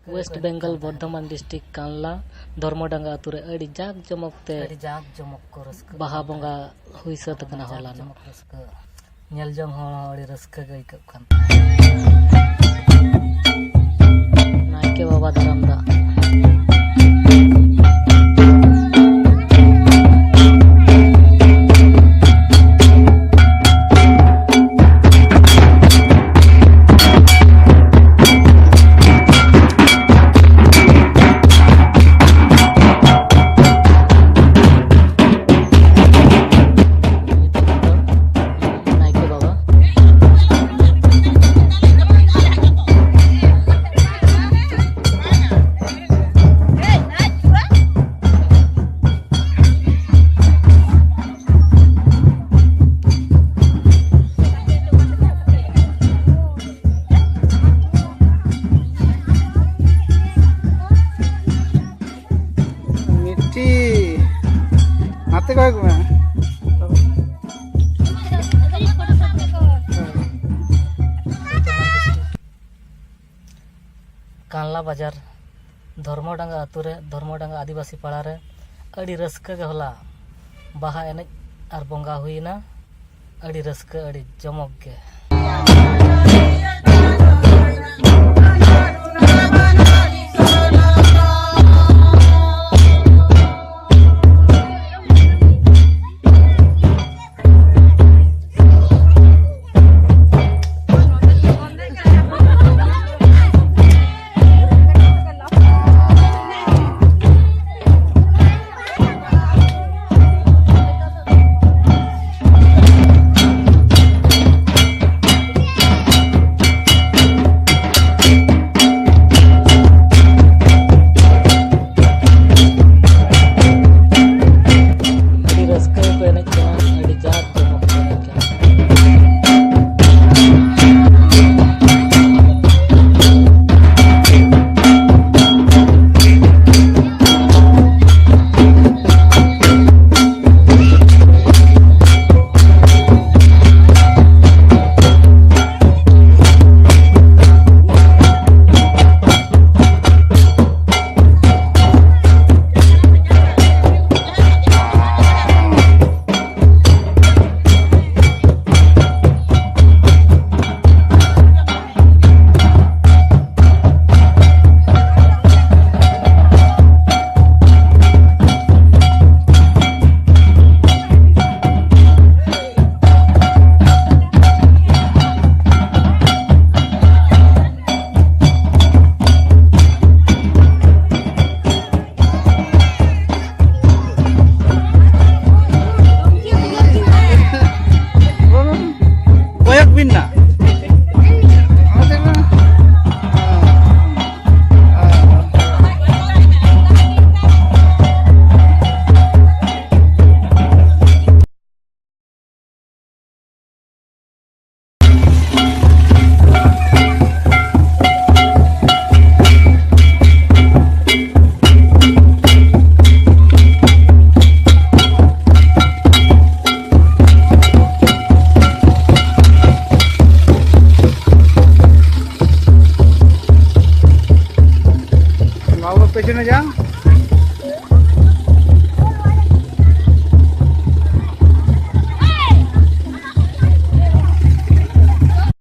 Waste Bengal Bardhaman district Kanla धर्मडांगा आतु रे अड़ी जाक जमकते को रस्क बाहा बंगा हुई सत कना होला न रस्क नेल जम हो अड़ी रस्क गई कन नायके बाबा धरमदा नाते काय को कानला बाजार धर्मडांगा आतु रे धर्मडांगा आदिवासी पाड़ा रे अड़ी रस्क गे होला बाहा एने और बंगा हुईना अड़ी रस्क अड़ी जमक गे।